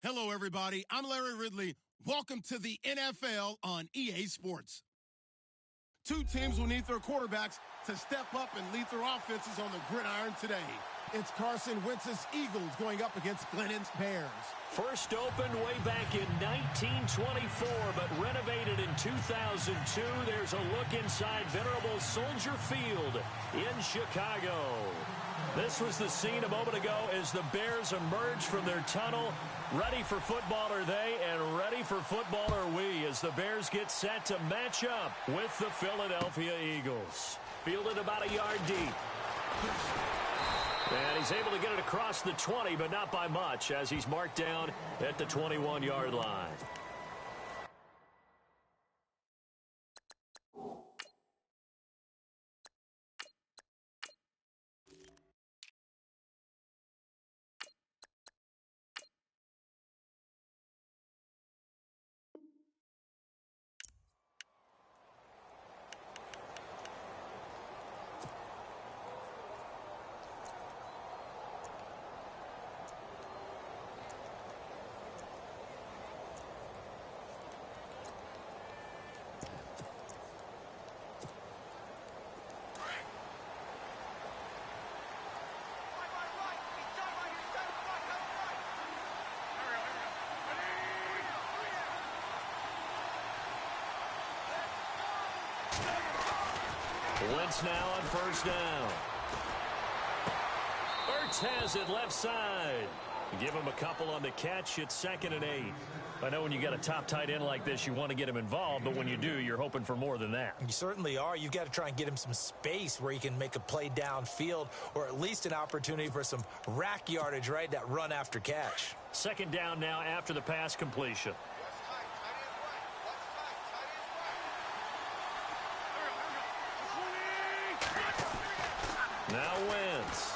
Hello, everybody. I'm Larry Ridley. Welcome to the NFL on EA Sports. Two teams will need their quarterbacks to step up and lead their offenses on the gridiron today. It's Carson Wentz's Eagles going up against Glennon's Bears. First opened way back in 1924, but renovated in 2002. There's a look inside venerable Soldier Field in Chicago. This was the scene a moment ago as the Bears emerged from their tunnel. Ready for football are they, and ready for football are we, as the Bears get set to match up with the Philadelphia Eagles. Fielded about a yard deep. And he's able to get it across the 20, but not by much, as he's marked down at the 21-yard line. Wentz now on first down. Ertz has it left side. Give him a couple on the catch. It's 2nd and 8. I know when you got a top tight end like this, you want to get him involved, but when you do, you're hoping for more than that. You certainly are. You've got to try and get him some space where he can make a play downfield, or at least an opportunity for some rack yardage, right? That run after catch. 2nd down now after the pass completion. Now Wentz.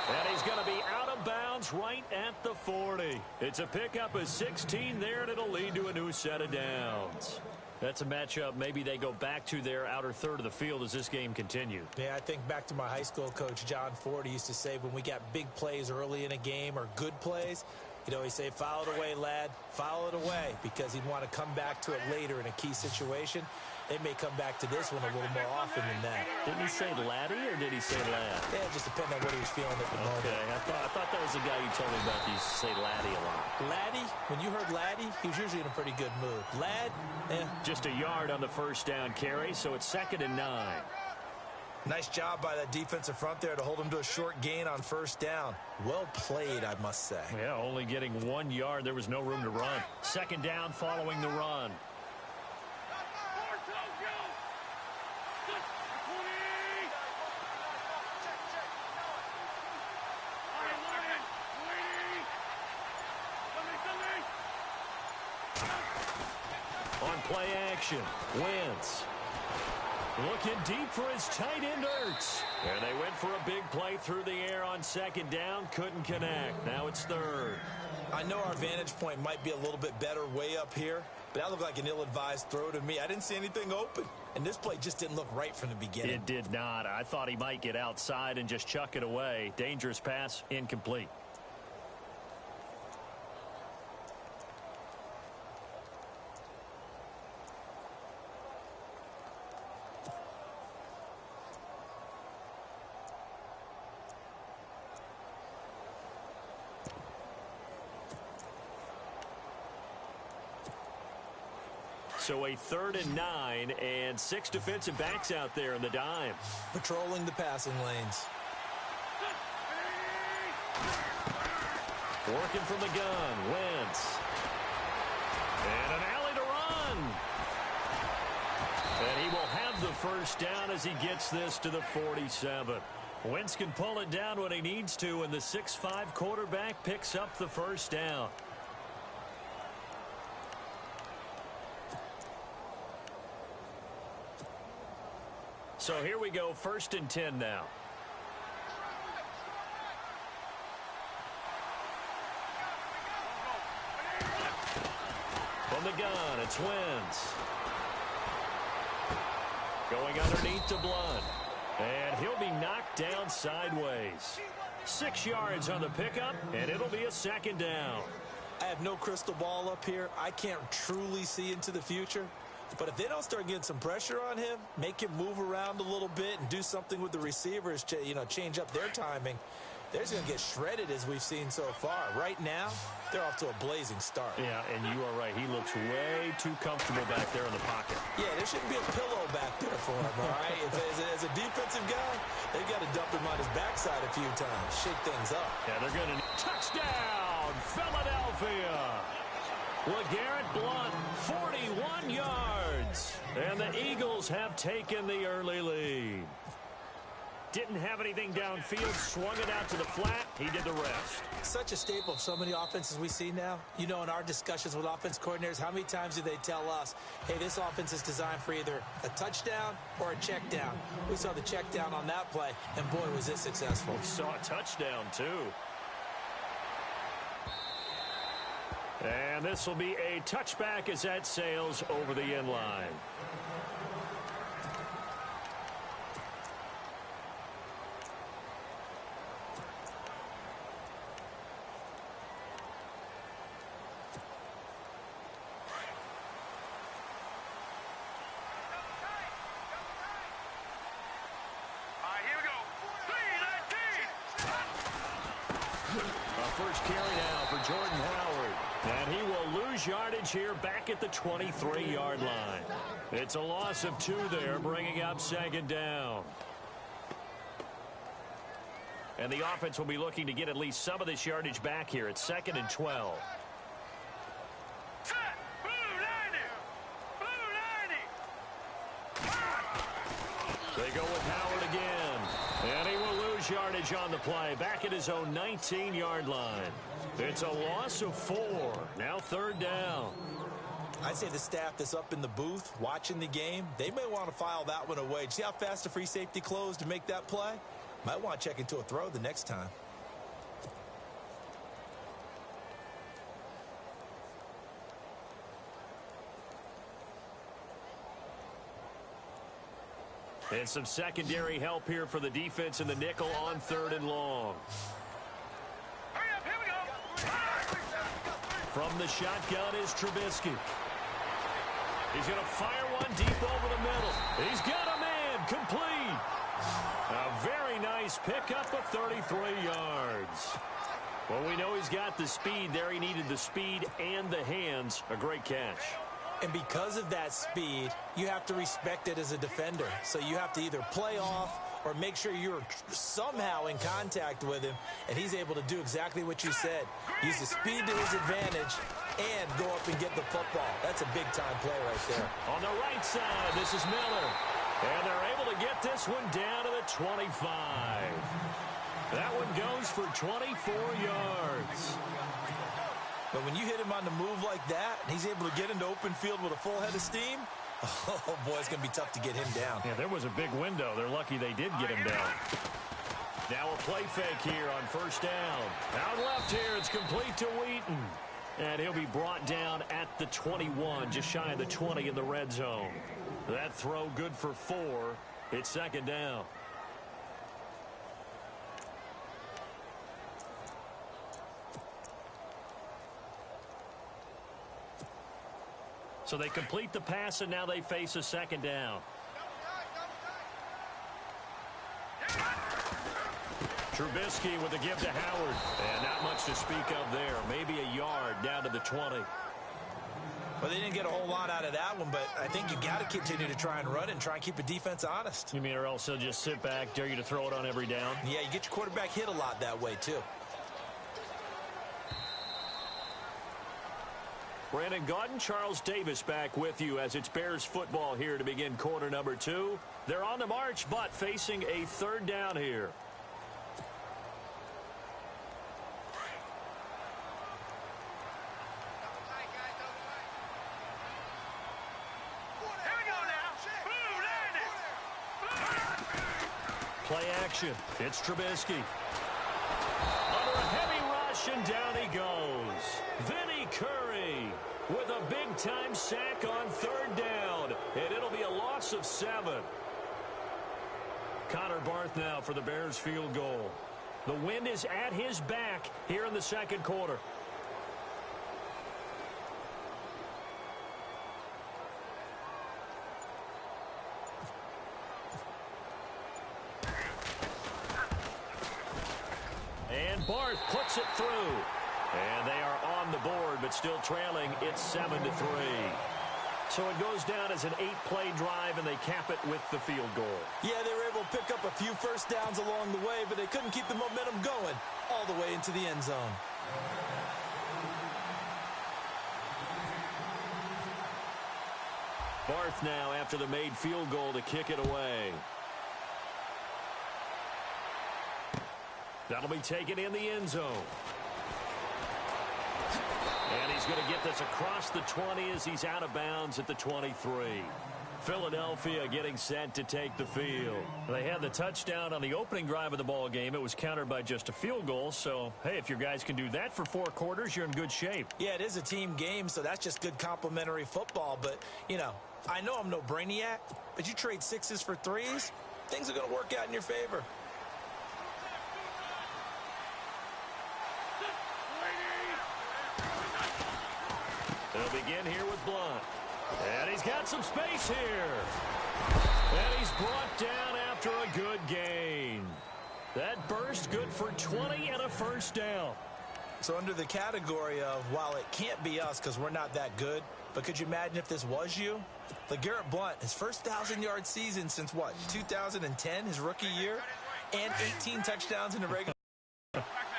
And he's going to be out of bounds right at the 40. It's a pickup of 16 there, and it'll lead to a new set of downs. That's a matchup maybe they go back to their outer third of the field as this game continues. Yeah, I think back to my high school coach, John Ford. He used to say when we got big plays early in a game or good plays, he'd always say, foul it away, lad, foul it away, because he'd want to come back to it later in a key situation. They may come back to this one a little more often than that. Didn't he say laddie or did he say lad? Yeah, it just depending on what he was feeling at the moment. Okay, I thought that was the guy you told me about. He used to say laddie a lot. Laddie? When you heard laddie, he was usually in a pretty good mood. Lad? Just a yard on the first down carry, so it's 2nd and 9. Nice job by that defensive front there to hold him to a short gain on first down. Well played, I must say. Yeah, only getting 1 yard. There was no room to run. 2nd down following the run. Play action. Wentz. Looking deep for his tight end, Ertz. And they went for a big play through the air on 2nd down. Couldn't connect. Now it's 3rd. I know our vantage point might be a little bit better way up here, but that looked like an ill-advised throw to me. I didn't see anything open, and this play just didn't look right from the beginning. It did not. I thought he might get outside and just chuck it away. Dangerous pass, incomplete. So a 3rd and 9, and 6 defensive backs out there in the dime. Patrolling the passing lanes. Working from the gun, Wentz. And an alley to run. And he will have the first down as he gets this to the 47. Wentz can pull it down when he needs to, and the 6'5" quarterback picks up the first down. So here we go, 1st and 10 now. From the gun, it's Wentz. Going underneath to Blunt. And he'll be knocked down sideways. 6 yards on the pickup, and it'll be a second down. I have no crystal ball up here. I can't truly see into the future. But if they don't start getting some pressure on him, make him move around a little bit and do something with the receivers to, change up their timing, they're just going to get shredded as we've seen so far. Right now, they're off to a blazing start. Yeah, and you are right. He looks way too comfortable back there in the pocket. Yeah, there shouldn't be a pillow back there for him, all right? As a defensive guy, they've got to dump him on his backside a few times, shake things up. Yeah, they're going to need touchdown, Philadelphia. LeGarrette Blount, 41 yards. And the Eagles have taken the early lead. Didn't have anything downfield, swung it out to the flat. He did the rest. Such a staple of so many offenses we see now. In our discussions with offense coordinators, how many times do they tell us, hey, this offense is designed for either a touchdown or a check down? We saw the check down on that play, and boy, was it successful. We saw a touchdown, too. And this will be a touchback as that sails over the end line. First carry now for Jordan Howard. And he will lose yardage here back at the 23-yard line. It's a loss of 2 there, bringing up second down. And the offense will be looking to get at least some of this yardage back here at 2nd and 12. They go with Howard again. And he will lose yardage on the play, back at his own 19-yard line. It's a loss of 4. Now 3rd down. I'd say the staff that's up in the booth watching the game, they may want to file that one away. See how fast the free safety closed to make that play? Might want to check into a throw the next time. And some secondary help here for the defense in the nickel on 3rd and long. Hurry up, here we go. From the shotgun is Trubisky. He's going to fire one deep over the middle. He's got a man, complete. A very nice pickup of 33 yards. Well, we know he's got the speed there. He needed the speed and the hands. A great catch. And because of that speed, you have to respect it as a defender. So you have to either play off or make sure you're somehow in contact with him, and he's able to do exactly what you said. Use the speed to his advantage and go up and get the football. That's a big-time play right there. On the right side, this is Miller. And they're able to get this one down to the 25. That one goes for 24 yards. But when you hit him on the move like that, and he's able to get into open field with a full head of steam, oh, boy, it's going to be tough to get him down. Yeah, there was a big window. They're lucky they did get him down. Now a play fake here on 1st down. Out left here, it's complete to Wheaton. And he'll be brought down at the 21, just shy of the 20 in the red zone. That throw good for 4. It's 2nd down. So they complete the pass, and now they face a 2nd down. Trubisky with a give to Howard. And not much to speak of there. Maybe a yard down to the 20. Well, they didn't get a whole lot out of that one, but I think you got to continue to try and run it and try and keep the defense honest. You mean, or else they'll just sit back, dare you to throw it on every down? Yeah, you get your quarterback hit a lot that way, too. Brandon Gaudin, Charles Davis back with you as it's Bears football here to begin quarter number 2. They're on the march, but facing a 3rd down here. Play action. It's Trubisky. Under a heavy rush, and down he goes. Vinny Curry with a big-time sack on 3rd down. And it'll be a loss of 7. Connor Barth now for the Bears field goal. The wind is at his back here in the second quarter. And Barth puts it through. And they are on the board, but still trailing. It's 7-3. So it goes down as an 8-play drive, and they cap it with the field goal. Yeah, they were able to pick up a few first downs along the way, but they couldn't keep the momentum going all the way into the end zone. Barth now after the made field goal to kick it away. That'll be taken in the end zone. And he's going to get this across the 20 as he's out of bounds at the 23. Philadelphia getting set to take the field. They had the touchdown on the opening drive of the ball game. It was countered by just a field goal. So, hey, if your guys can do that for 4 quarters, you're in good shape. Yeah, it is a team game, so that's just good complimentary football. But, you know I'm no brainiac, but you trade 6s for 3s, things are going to work out in your favor. They'll begin here with Blunt. And he's got some space here. And he's brought down after a good gain. That burst good for 20 and a first down. So under the category of, while it can't be us because we're not that good, but could you imagine if this was you? LeGarrette Blunt, his first 1,000-yard season since, 2010, his rookie year, and 18 touchdowns in the regular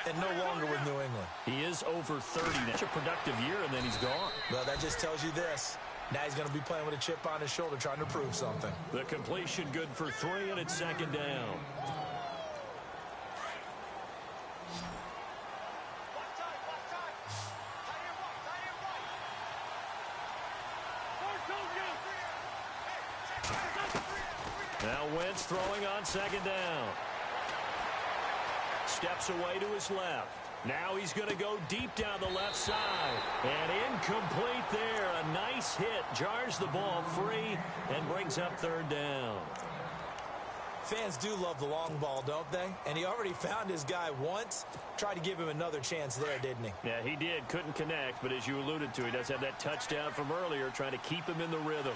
and no longer with New England. He is over 30. That's a productive year, and then he's gone. Well, that just tells you this. Now he's going to be playing with a chip on his shoulder trying to prove something. The completion good for 3, and it's second down. Now Wentz throwing on second down. Steps away to his left. Now he's going to go deep down the left side. And incomplete there. A nice hit. Jars the ball free and brings up third down. Fans do love the long ball, don't they? And he already found his guy once. Tried to give him another chance there, didn't he? Yeah, he did. Couldn't connect. But as you alluded to, he does have that touchdown from earlier, trying to keep him in the rhythm.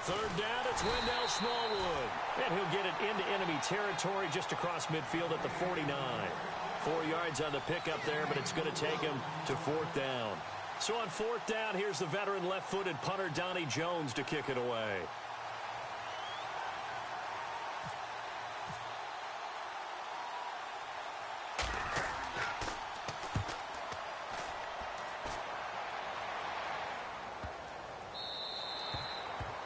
Third down, it's Wendell Smallwood. And he'll get it into enemy territory just across midfield at the 49. 4 yards on the pickup there, but it's going to take him to fourth down. So on fourth down, here's the veteran left-footed punter Donnie Jones to kick it away.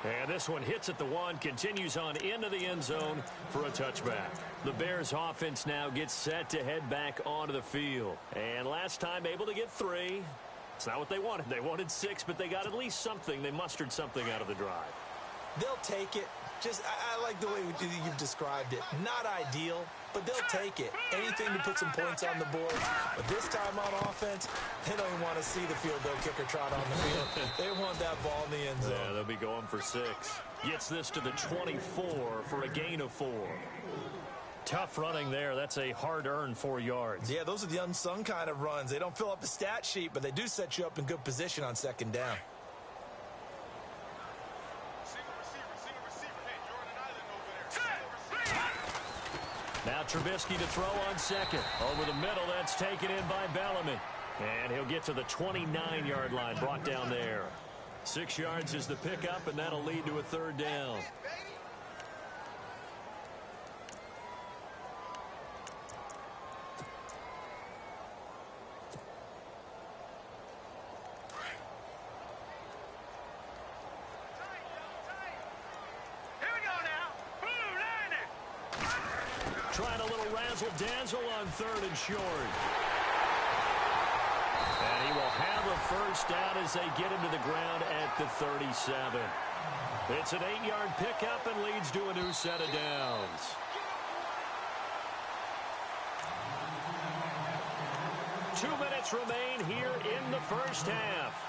And this one hits at the 1, continues on into the end zone for a touchback. The Bears offense now gets set to head back onto the field. And last time able to get 3. It's not what they wanted. They wanted 6, but they got at least something. They mustered something out of the drive. They'll take it. I like the way you've described it. Not ideal, but they'll take it. Anything to put some points on the board. But this time on offense, they don't even want to see the field goal kicker trot on the field. They want that ball in the end zone. Yeah, they'll be going for 6. Gets this to the 24 for a gain of 4. Tough running there. That's a hard-earned 4 yards. Yeah, those are the unsung kind of runs. They don't fill up the stat sheet, but they do set you up in good position on second down. Now Trubisky to throw on second. Over the middle, that's taken in by Bellamy. And he'll get to the 29-yard line, brought down there. 6 yards is the pickup, and that'll lead to a third down. Trying a little razzle-dazzle on third and short. And he will have a first down as they get him to the ground at the 37. It's an 8-yard pickup and leads to a new set of downs. Two minutes remain here in the first half.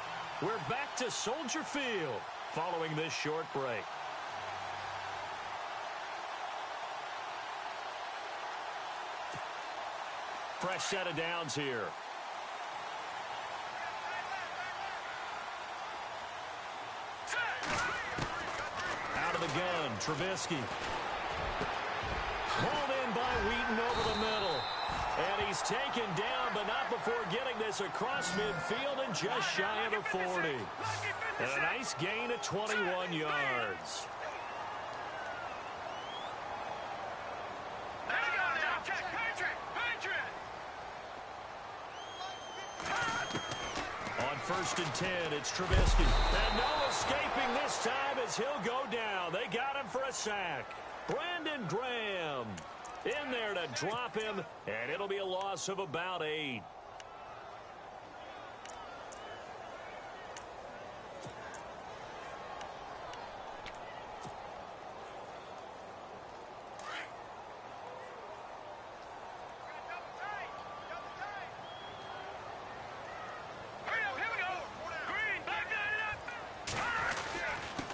We're back to Soldier Field following this short break. Fresh set of downs here. Out of the gun, Trubisky. Pulled in by Wheaton over the middle. And he's taken down, but not before getting this across midfield and just shy of the 40. And a nice gain of 21 yards. On 1st and 10, it's Trubisky. And no escaping this time as he'll go down. They got him for a sack. Brandon Graham in there to drop him, and it'll be a loss of about 8.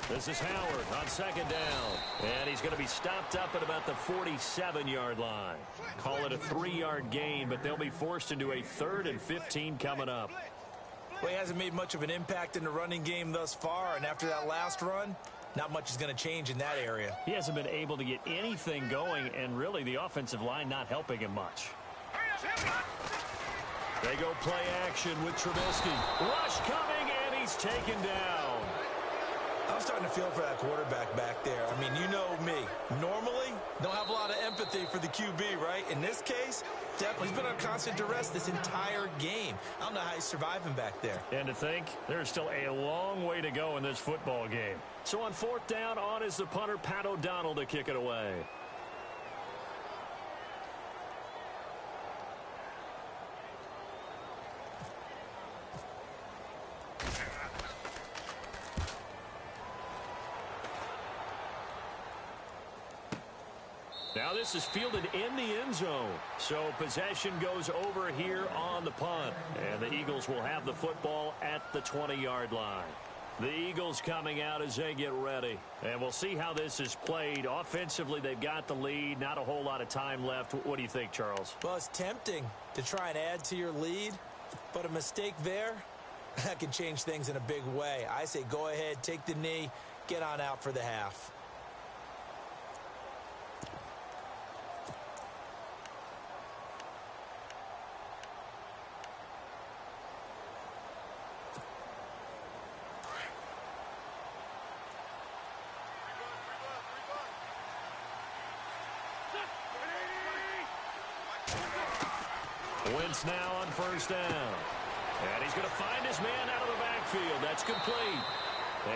This is Howard on 2nd down. And he's going to be stopped up at about the 47-yard line. Call it a 3-yard gain, but they'll be forced into a 3rd and 15 coming up. Well, he hasn't made much of an impact in the running game thus far, and after that last run, not much is going to change in that area. He hasn't been able to get anything going, and really the offensive line not helping him much. They go play action with Trubisky. Rush coming, and he's taken down. I'm starting to feel for that quarterback back there. I mean, you know me. Normally, don't have a lot of empathy for the QB, right? In this case, definitely he's been on constant duress this entire game. I don't know how he's surviving back there. And to think, there's still a long way to go in this football game. So on 4th down, on is the punter, Pat O'Donnell, to kick it away. Now this is fielded in the end zone. So possession goes over here on the punt. And the Eagles will have the football at the 20-yard line. The Eagles coming out as they get ready. And we'll see how this is played. Offensively, they've got the lead. Not a whole lot of time left. What do you think, Charles? Well, it's tempting to try and add to your lead. But a mistake there, that can change things in a big way. I say go ahead, take the knee, get on out for the half. Wentz now on 1st down. And he's going to find his man out of the backfield. That's complete.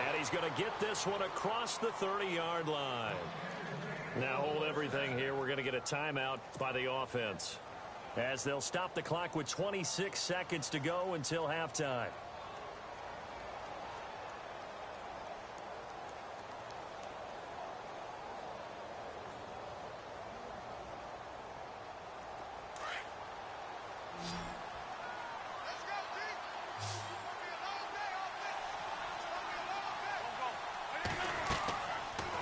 And he's going to get this one across the 30-yard line. Now hold everything here. We're going to get a timeout by the offense, as they'll stop the clock with 26 seconds to go until halftime.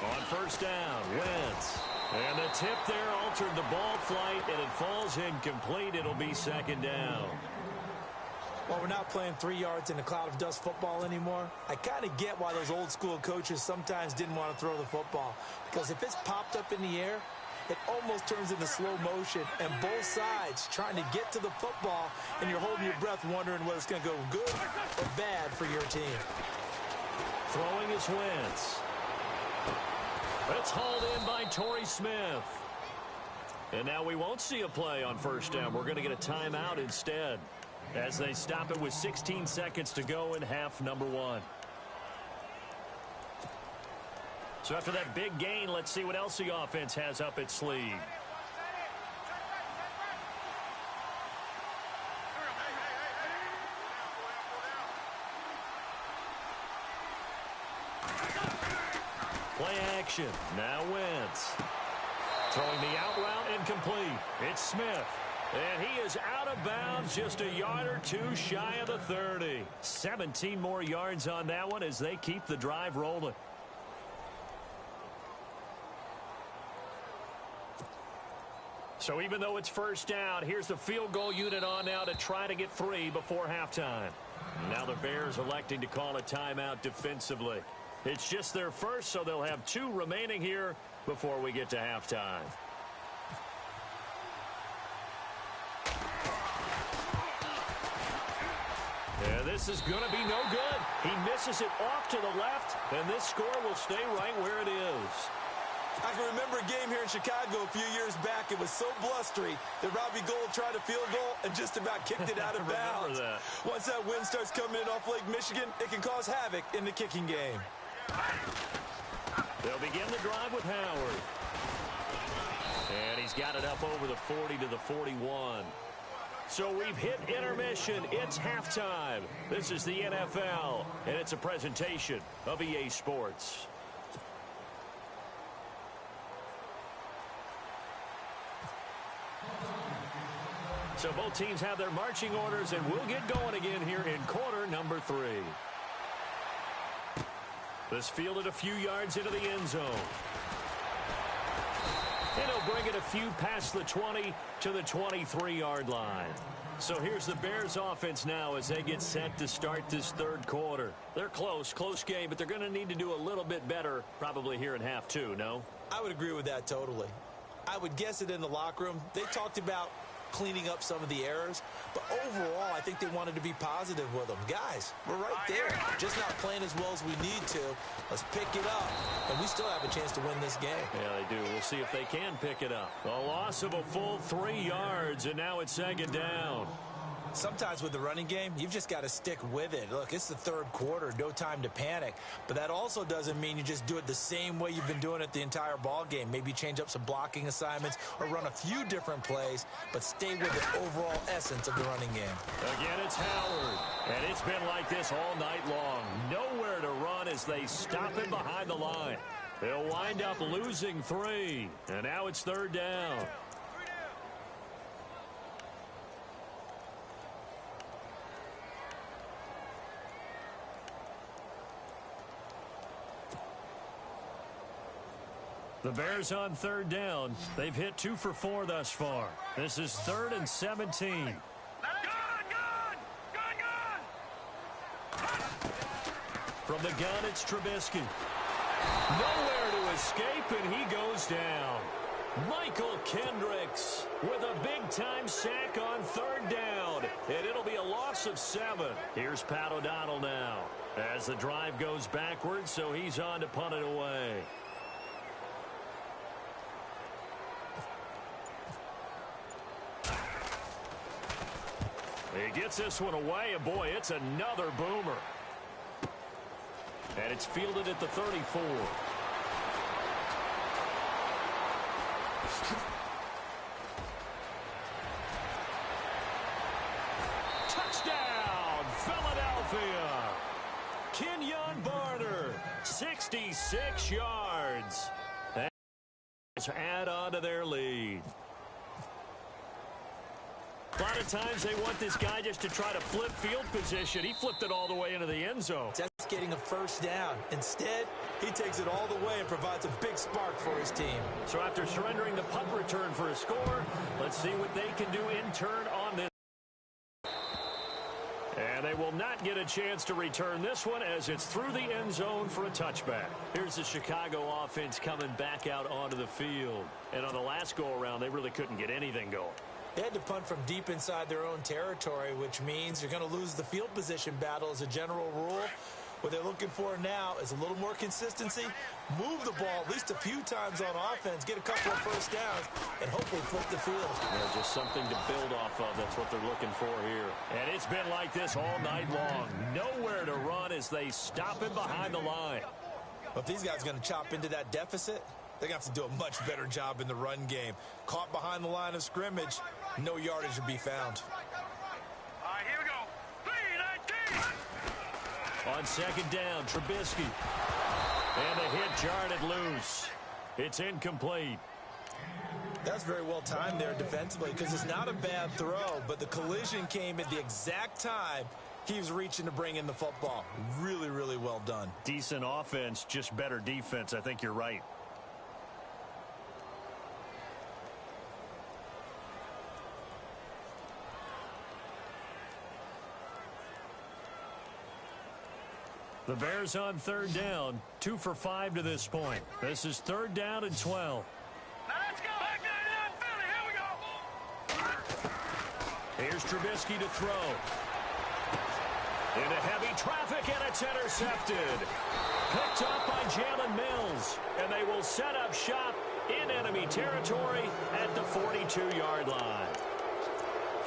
On 1st down, Wentz. And the tip there altered the ball flight, and it falls incomplete. It'll be 2nd down. Well, we're not playing 3 yards in a cloud of dust football anymore. I kind of get why those old school coaches sometimes didn't want to throw the football. Because if it's popped up in the air, it almost turns into slow motion, and both sides trying to get to the football, and you're holding your breath wondering whether it's going to go good or bad for your team. Throwing is Wentz. It's hauled in by Torrey Smith. And now we won't see a play on 1st down. We're going to get a timeout instead, as they stop it with 16 seconds to go in half number 1. So after that big gain, let's see what else the offense has up its sleeve. Play action. Now Wentz. Throwing the out route incomplete. It's Smith. And he is out of bounds, just a yard or two shy of the 30. 17 more yards on that one as they keep the drive rolling. So even though it's first down, here's the field goal unit on now to try to get 3 before halftime. Now the Bears electing to call a timeout defensively. It's just their first, so they'll have 2 remaining here before we get to halftime. Yeah, this is going to be no good. He misses it off to the left, and this score will stay right where it is. I can remember a game here in Chicago a few years back. It was so blustery that Robbie Gould tried a field goal and just about kicked it out of bounds. That. Once that wind starts coming in off Lake Michigan, it can cause havoc in the kicking game. They'll begin the drive with Howard. And he's got it up over the 40 to the 41. So we've hit intermission. It's halftime. This is the NFL, and it's a presentation of EA Sports. So both teams have their marching orders, and we'll get going again here in quarter number 3. This fielded a few yards into the end zone. And he'll bring it a few past the 20 to the 23-yard line. So here's the Bears offense now as they get set to start this third quarter. They're close game, but they're going to need to do a little bit better probably here in half 2, no? I would agree with that totally. I would guess it in the locker room. They talked about cleaning up some of the errors, but overall I think they wanted to be positive with them. Guys, we're right there, just not playing as well as we need to. Let's pick it up, and we still have a chance to win this game. Yeah, they do. We'll see if they can pick it up. A loss of a full 3 yards, and now it's second down. Sometimes with the running game, you've just got to stick with it. Look, it's the third quarter, no time to panic. But that also doesn't mean you just do it the same way you've been doing it the entire ball game. Maybe change up some blocking assignments or run a few different plays, but stay with the overall essence of the running game. Again, it's Howard. And it's been like this all night long. Nowhere to run as they stop him behind the line. They'll wind up losing 3. And now it's third down. The Bears on third down. They've hit 2 for 4 thus far. This is 3rd and 17. From the gun, it's Trubisky. Nowhere to escape, and he goes down. Michael Kendricks with a big-time sack on third down, and it'll be a loss of 7. Here's Pat O'Donnell now as the drive goes backwards, so he's on to punt it away. He gets this one away, and boy, it's another boomer. And it's fielded at the 34. Touchdown, Philadelphia. Kenyon Barner, 66 yards. And add on to their lead. A lot of times they want this guy just to try to flip field position. He flipped it all the way into the end zone. That's getting a first down. Instead, he takes it all the way and provides a big spark for his team. So after surrendering the punt return for a score, let's see what they can do in turn on this. And they will not get a chance to return this one as it's through the end zone for a touchback. Here's the Chicago offense coming back out onto the field. And on the last go-around, they really couldn't get anything going. They had to punt from deep inside their own territory, which means you're going to lose the field position battle as a general rule. What they're looking for now is a little more consistency, move the ball at least a few times on offense, get a couple of first downs, and hopefully flip the field. Yeah, just something to build off of. That's what they're looking for here. And it's been like this all night long. Nowhere to run as they stop him behind the line. Well, if these guys are going to chop into that deficit, they're going to have to do a much better job in the run game. Caught behind the line of scrimmage, no yardage to be found. All right, here we go. 3-19. On second down, Trubisky. And the hit jarred it loose. It's incomplete. That's very well timed there defensively because it's not a bad throw, but the collision came at the exact time he was reaching to bring in the football. Really, really well done. Decent offense, just better defense. I think you're right. The Bears on third down, 2 for 5 to this point. This is third down and 12. Now let's go. Back down, Philly. Here we go. Here's Trubisky to throw. Into heavy traffic, and it's intercepted. Picked up by Jalen Mills, and they will set up shop in enemy territory at the 42-yard line.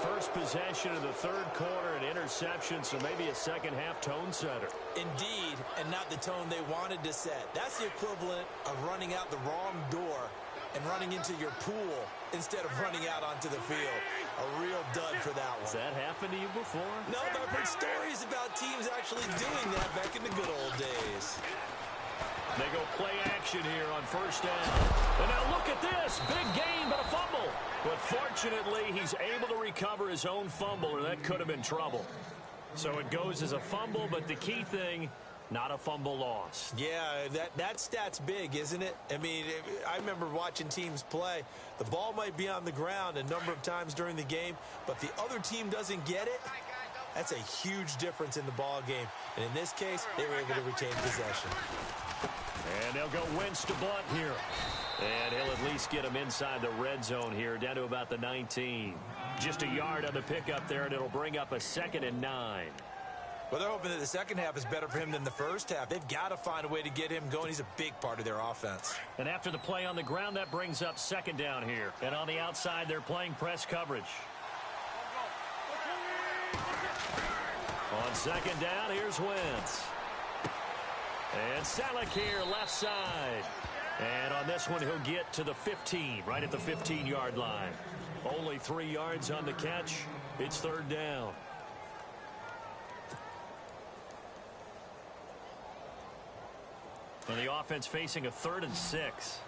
First possession of the third quarter, an interception, so maybe a second-half tone setter. Indeed, and not the tone they wanted to set. That's the equivalent of running out the wrong door and running into your pool instead of running out onto the field. A real dud for that one. Has that happened to you before? No, but I've heard stories about teams actually doing that back in the good old days. They go play action here on first down. And now look at this. Big gain, but a fumble. But fortunately, he's able to recover his own fumble, or that could have been trouble. So it goes as a fumble, but the key thing, not a fumble loss. Yeah, that stat's big, isn't it? I mean, I remember watching teams play. The ball might be on the ground a number of times during the game, but the other team doesn't get it. That's a huge difference in the ball game. And in this case, they were able to retain possession. And they'll go Wentz to Blunt here. And he'll at least get him inside the red zone here, down to about the 19. Just a yard on the pickup there, and it'll bring up a 2nd and 9. Well, they're hoping that the second half is better for him than the first half. They've got to find a way to get him going. He's a big part of their offense. And after the play on the ground, that brings up 2nd down here. And on the outside, they're playing press coverage. On 2nd down, here's Wentz. And Selleck here, left side. And on this one, he'll get to the 15, right at the 15-yard line. Only 3 yards on the catch. It's 3rd down. And the offense facing a 3rd and 6.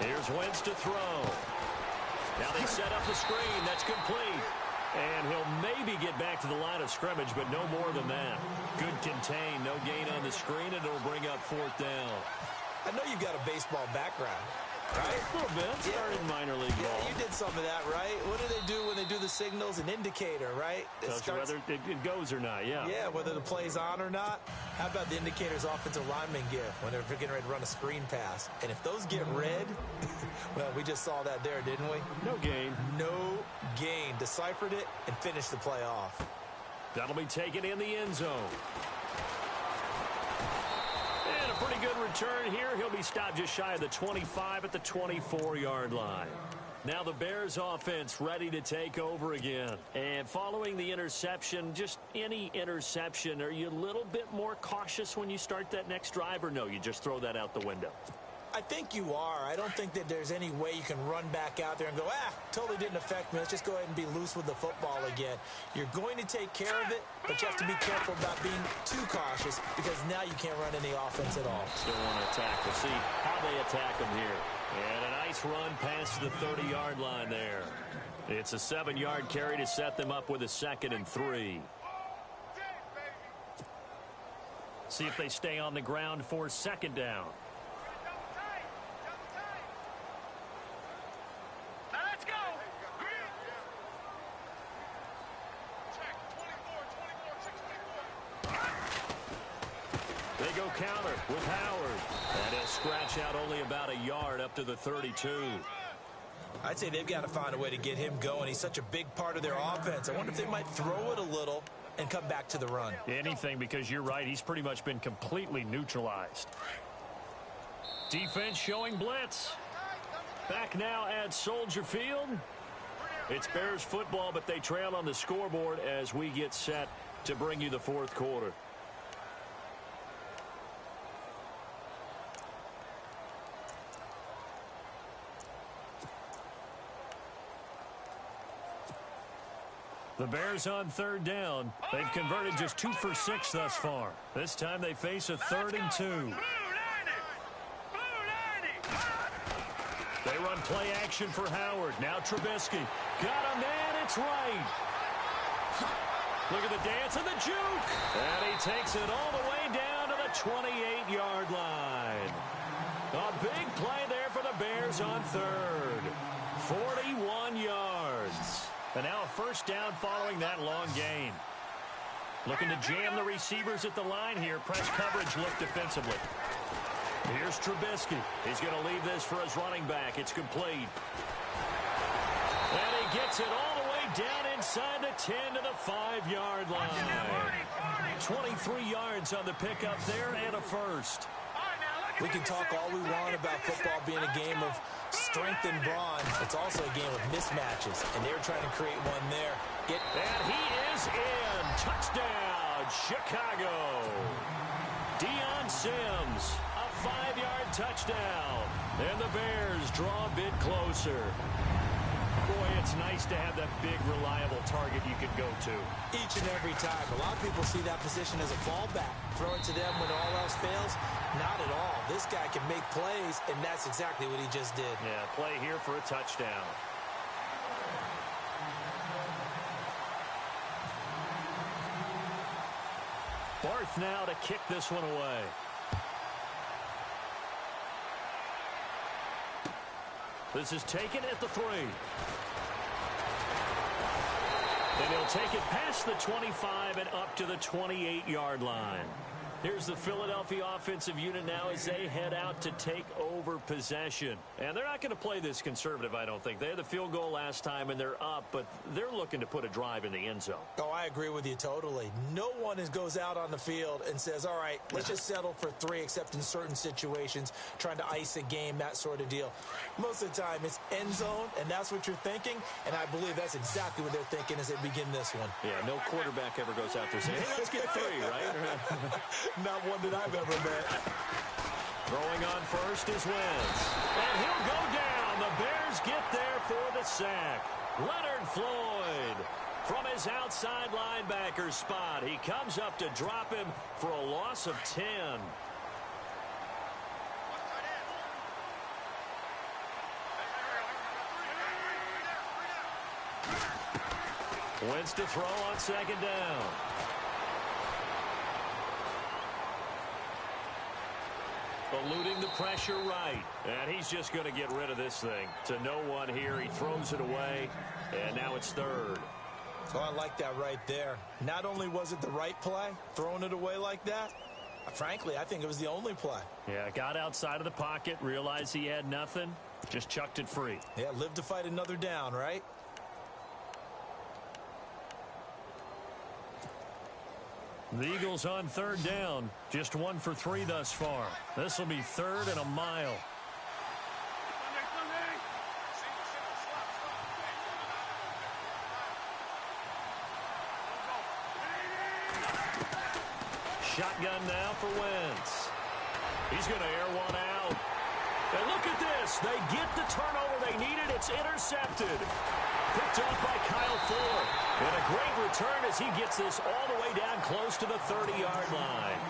Here's Wentz to throw. Now they set up the screen. That's complete. And he'll maybe get back to the line of scrimmage, but no more than that. Good contain, no gain on the screen, and it'll bring up 4th down. I know you've got a baseball background, right? A little bit. Started in minor league ball. Yeah, you did some of that, right? What do they do when they do the signals? An indicator, right? Tells you whether it goes or not, yeah. Yeah, whether the play's on or not. How about the indicators offensive linemen give when they're getting ready to run a screen pass? And if those get red, well, we just saw that there, didn't we? No gain. No gain. Deciphered it and finished the play off. That'll be taken in the end zone. And a pretty good return here. He'll be stopped just shy of the 25 at the 24-yard line. Now the Bears offense ready to take over again. And following the interception, just any interception, are you a little bit more cautious when you start that next drive, or no, you just throw that out the window? I think you are. I don't think that there's any way you can run back out there and go, totally didn't affect me. Let's just go ahead and be loose with the football again. You're going to take care of it, but you have to be careful about being too cautious because now you can't run any offense at all. Still want to attack. We'll see how they attack them here. And a nice run past the 30-yard line there. It's a 7-yard carry to set them up with a 2nd and 3. See if they stay on the ground for 2nd down. They go counter with Howard. And he'll scratch out only about a yard up to the 32. I'd say they've got to find a way to get him going. He's such a big part of their offense. I wonder if they might throw it a little and come back to the run. Anything, because you're right. He's pretty much been completely neutralized. Defense showing blitz. Back now at Soldier Field. It's Bears football, but they trail on the scoreboard as we get set to bring you the 4th quarter. The Bears on 3rd down. They've converted just 2 for 6 thus far. This time they face a 3rd and 2. They run play action for Howard. Now Trubisky. Got a man. It's right. Look at the dance and the juke. And he takes it all the way down to the 28-yard line. A big play there for the Bears on 3rd. 41 yards. And now a first down following that long gain. Looking to jam the receivers at the line here. Press coverage look defensively. Here's Trubisky. He's going to leave this for his running back. It's complete. And he gets it all the way down inside the 10 to the 5-yard line. 23 yards on the pickup there and a first. We can talk all we want about football being a game of strength and brawn. It's also a game of mismatches, and they're trying to create one there. And he is in. Touchdown, Chicago. Deion Sims, a 5-yard touchdown. And the Bears draw a bit closer. Boy, it's nice to have that big, reliable target you can go to. Each and every time. A lot of people see that position as a fallback. Throw it to them when all else fails. Not at all. This guy can make plays, and that's exactly what he just did. Yeah, play here for a touchdown. Barth now to kick this one away. This is taken at the 3. And he'll take it past the 25 and up to the 28-yard line. Here's the Philadelphia offensive unit now as they head out to take over possession. And they're not going to play this conservative, I don't think. They had the field goal last time, and they're up, but they're looking to put a drive in the end zone. Oh, I agree with you totally. No one goes out on the field and says, all right, let's just settle for 3, except in certain situations, trying to ice a game, that sort of deal. Most of the time, it's end zone, and that's what you're thinking, and I believe that's exactly what they're thinking as they begin this one. Yeah, no quarterback ever goes out there saying, hey, let's get 3, right? Not one that I've ever met. Throwing on first is Wentz. And he'll go down. The Bears get there for the sack. Leonard Floyd from his outside linebacker spot. He comes up to drop him for a loss of 10. Wentz to throw on second down. Eluding the pressure right. And he's just going to get rid of this thing. To no one here. He throws it away. And now it's third. So I like that right there. Not only was it the right play, throwing it away like that, frankly, I think it was the only play. Yeah, got outside of the pocket, realized he had nothing, just chucked it free. Yeah, live to fight another down, right? The Eagles on third down. Just 1 for 3 thus far. This will be third and a mile. Shotgun now for Wentz. He's going to air one out. And look at this. They get the turnover they needed. It's intercepted. Picked off by Kyle Ford. And a great return as he gets this all the way down close to the 30-yard line.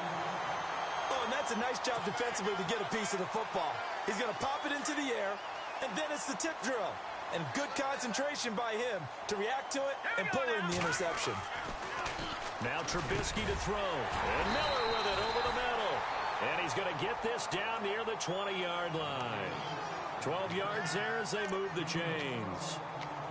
Oh, and that's a nice job defensively to get a piece of the football. He's going to pop it into the air, and then it's the tip drill. And good concentration by him to react to it and pull in the interception. Now Trubisky to throw. And Miller with it over the middle. And he's going to get this down near the 20-yard line. 12 yards there as they move the chains.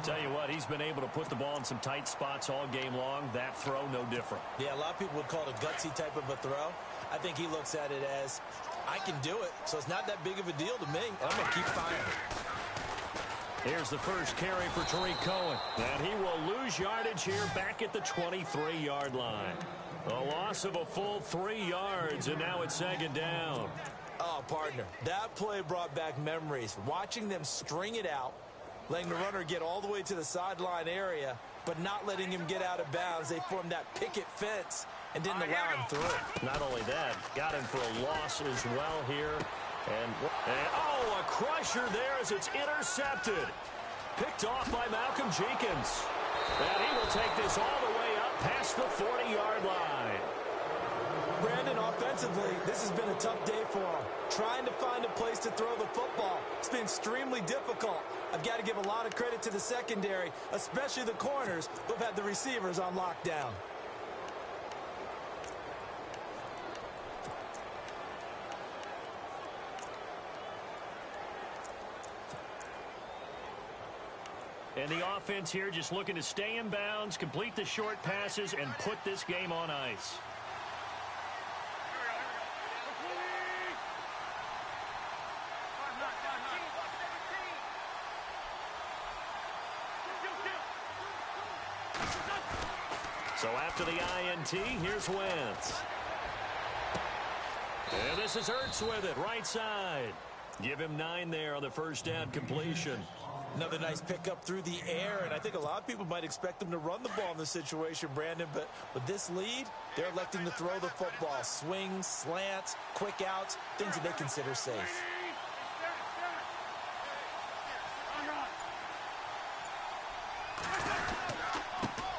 Tell you what, he's been able to put the ball in some tight spots all game long. That throw, no different. Yeah, a lot of people would call it a gutsy type of a throw. I think he looks at it as, I can do it, so it's not that big of a deal to me, and I'm going to keep firing. Here's the first carry for Tariq Cohen. And he will lose yardage here back at the 23-yard line. A loss of a full 3 yards, and now it's second down. Oh, partner, that play brought back memories. Watching them string it out, letting the runner get all the way to the sideline area, but not letting him get out of bounds. They formed that picket fence and didn't allow him through. Not only that, got him for a loss as well here. And oh, a crusher there as it's intercepted. Picked off by Malcolm Jenkins. And he will take this all the way up past the 40-yard line. Brandon, offensively, this has been a tough day for him. Trying to find a place to throw the football. It's been extremely difficult. I've got to give a lot of credit to the secondary, especially the corners who've had the receivers on lockdown. And the offense here just looking to stay in bounds, complete the short passes, and put this game on ice. So after the INT, here's Wentz. And this is Ertz with it, right side. Give him 9 there on the first down completion. Another nice pickup through the air, and I think a lot of people might expect them to run the ball in this situation, Brandon, but with this lead, they're electing to throw the football. Swings, slants, quick outs, things that they consider safe.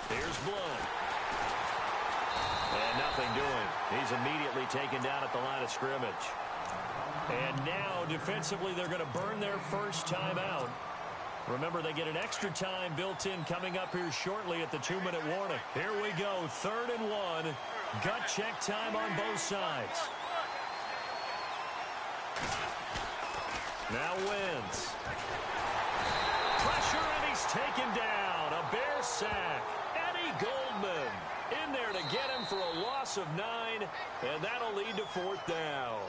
Here's Blunt. And nothing doing. He's immediately taken down at the line of scrimmage. And now, defensively, they're going to burn their first timeout. Remember, they get an extra time built in coming up here shortly at the 2-minute warning. Here we go, 3rd and 1. Gut check time on both sides. Now Wentz. Pressure, and he's taken down. A Bear sack. Eddie Goldman in there to get him for a loss of 9, and that'll lead to 4th down.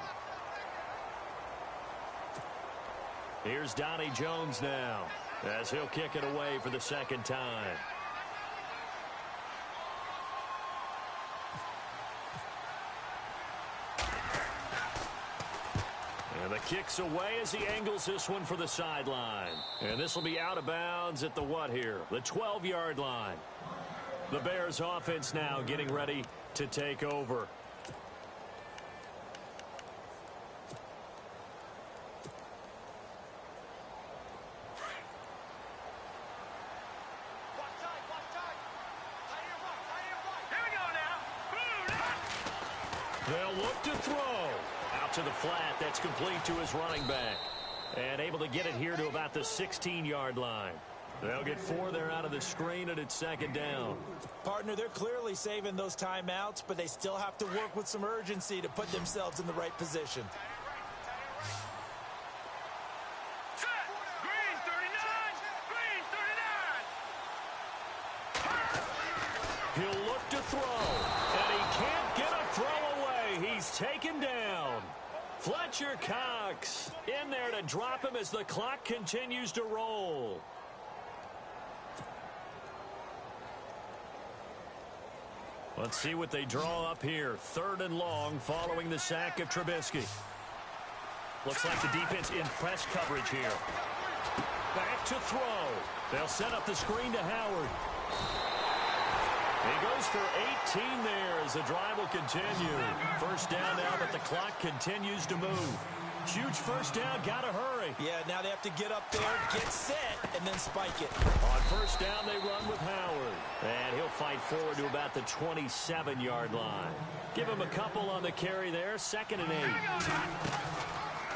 Here's Donnie Jones now, as he'll kick it away for the 2nd time. And the kick's away as he angles this one for the sideline. And this will be out of bounds at the what here? The 12-yard line. The Bears offense now getting ready to take over. They'll look to throw. Out to the flat. That's complete to his running back. And able to get it here to about the 16-yard line. They'll get 4 there out of the screen, and it's 2nd down. Partner, they're clearly saving those timeouts, but they still have to work with some urgency to put themselves in the right position. Green 39! Green 39! He'll look to throw, and he can't get a throw away. He's taken down. Fletcher Cox in there to drop him as the clock continues to roll. Let's see what they draw up here. 3rd and long following the sack of Trubisky. Looks like the defense in press coverage here. Back to throw. They'll set up the screen to Howard. He goes for 18 there as the drive will continue. First down now, but the clock continues to move. Huge first down, gotta hurry. Yeah, now they have to get up there, get set, and then spike it. On first down, they run with Howard. And he'll fight forward to about the 27-yard line. Give him a couple on the carry there, 2nd and 8.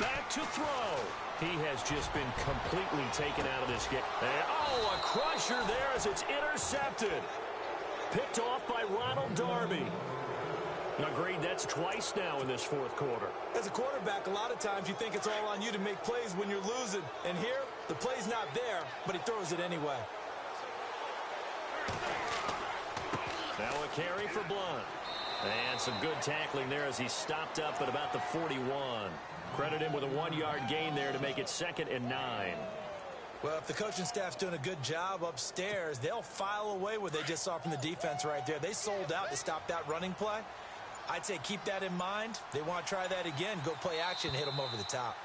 Back to throw. He has just been completely taken out of this game. And, oh, a crusher there as it's intercepted. Picked off by Ronald Darby. Agreed, that's twice now in this 4th quarter. As a quarterback, a lot of times you think it's all on you to make plays when you're losing. And here, the play's not there, but he throws it anyway. Now a carry for Blunt. And some good tackling there as he stopped up at about the 41. Credit him with a 1-yard gain there to make it 2nd and 9. Well, if the coaching staff's doing a good job upstairs, they'll file away what they just saw from the defense right there. They sold out to stop that running play. I'd say keep that in mind. They want to try that again. Go play action, hit them over the top.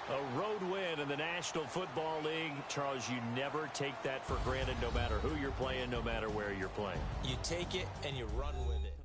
A road win in the National Football League. Charles, you never take that for granted no matter who you're playing, no matter where you're playing. You take it and you run with it.